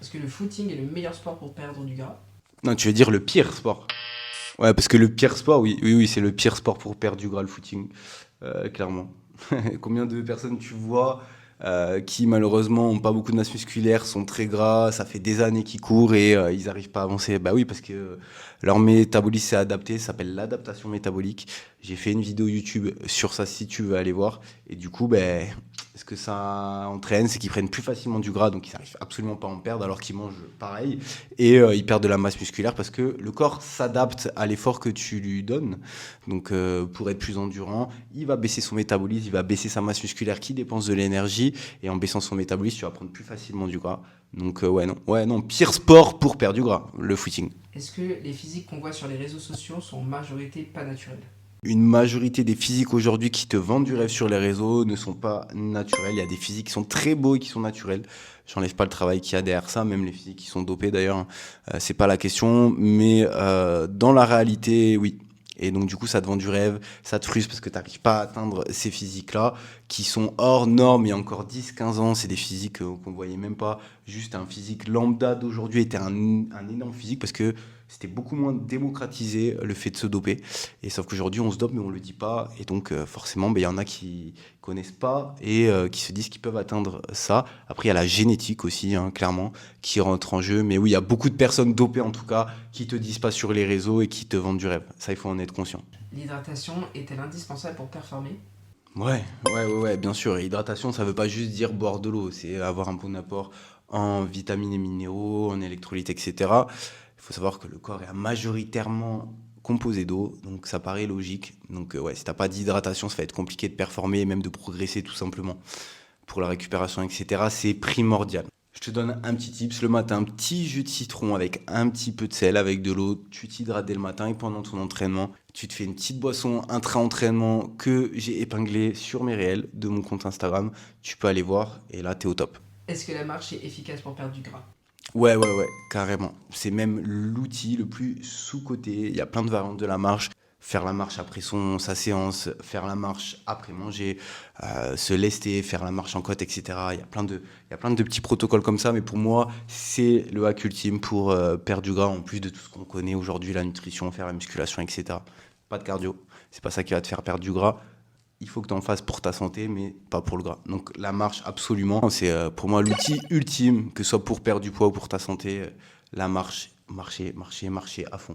Est-ce que le footing est le meilleur sport pour perdre du gras? Non, tu veux dire le pire sport? Ouais, parce que le pire sport, oui, oui, oui, c'est le pire sport pour perdre du gras, le footing, clairement. Combien de personnes tu vois qui malheureusement ont pas beaucoup de masse musculaire, sont très gras, ça fait des années qu'ils courent et ils n'arrivent pas à avancer. Bah oui, parce que leur métabolisme s'est adapté, ça s'appelle l'adaptation métabolique. J'ai fait une vidéo YouTube sur ça si tu veux aller voir. Et du coup, ben, ce que ça entraîne, c'est qu'ils prennent plus facilement du gras, donc ils n'arrivent absolument pas à en perdre alors qu'ils mangent pareil. Et ils perdent de la masse musculaire parce que le corps s'adapte à l'effort que tu lui donnes. Donc pour être plus endurant, il va baisser son métabolisme, il va baisser sa masse musculaire qui dépense de l'énergie. Et en baissant son métabolisme, tu vas prendre plus facilement du gras. Donc ouais, non, pire sport pour perdre du gras, le footing. Est-ce que les physiques qu'on voit sur les réseaux sociaux sont en majorité pas naturels? Une majorité des physiques aujourd'hui qui te vendent du rêve sur les réseaux ne sont pas naturels. Il y a des physiques qui sont très beaux et qui sont naturels. J'enlève pas le travail qu'il y a derrière ça, même les physiques qui sont dopés d'ailleurs. C'est pas la question, mais dans la réalité, oui. Et donc du coup, ça te vend du rêve, ça te frustre parce que tu n'arrives pas à atteindre ces physiques-là qui sont hors normes il y a encore 10, 15 ans. C'est des physiques qu'on ne voyait même pas. Juste un physique lambda d'aujourd'hui était un énorme physique parce que c'était beaucoup moins démocratisé le fait de se doper. Et sauf qu'aujourd'hui, on se dope, mais on le dit pas. Et donc, forcément, ben, y en a qui connaissent pas et qui se disent qu'ils peuvent atteindre ça. Après, il y a la génétique aussi, hein, clairement, qui rentre en jeu. Mais oui, il y a beaucoup de personnes dopées, en tout cas, qui te disent pas sur les réseaux et qui te vendent du rêve. Ça, il faut en être conscient. L'hydratation est-elle indispensable pour performer? Ouais, bien sûr. Et hydratation, ça veut pas juste dire boire de l'eau. C'est avoir un bon apport en vitamines et minéraux, en électrolytes, etc. Il faut savoir que le corps est majoritairement composé d'eau, donc ça paraît logique. Donc ouais, si t'as pas d'hydratation, ça va être compliqué de performer et même de progresser tout simplement. Pour la récupération, etc., c'est primordial. Je te donne un petit tips le matin, un petit jus de citron avec un petit peu de sel, avec de l'eau. Tu t'hydrates dès le matin et pendant ton entraînement, tu te fais une petite boisson intra-entraînement que j'ai épinglée sur mes réels de mon compte Instagram. Tu peux aller voir et là, t'es au top. Est-ce que la marche est efficace pour perdre du gras? Ouais, carrément. C'est même l'outil le plus sous-coté. Il y a plein de variantes de la marche. Faire la marche après sa séance, faire la marche après manger, se lester, faire la marche en côte, etc. Il y a plein de petits protocoles comme ça, mais pour moi, c'est le hack ultime pour perdre du gras, en plus de tout ce qu'on connaît aujourd'hui, la nutrition, faire la musculation, etc. Pas de cardio, c'est pas ça qui va te faire perdre du gras. Il faut que tu en fasses pour ta santé, mais pas pour le gras. Donc la marche, absolument, c'est pour moi l'outil ultime, que ce soit pour perdre du poids ou pour ta santé. La marche, marcher à fond.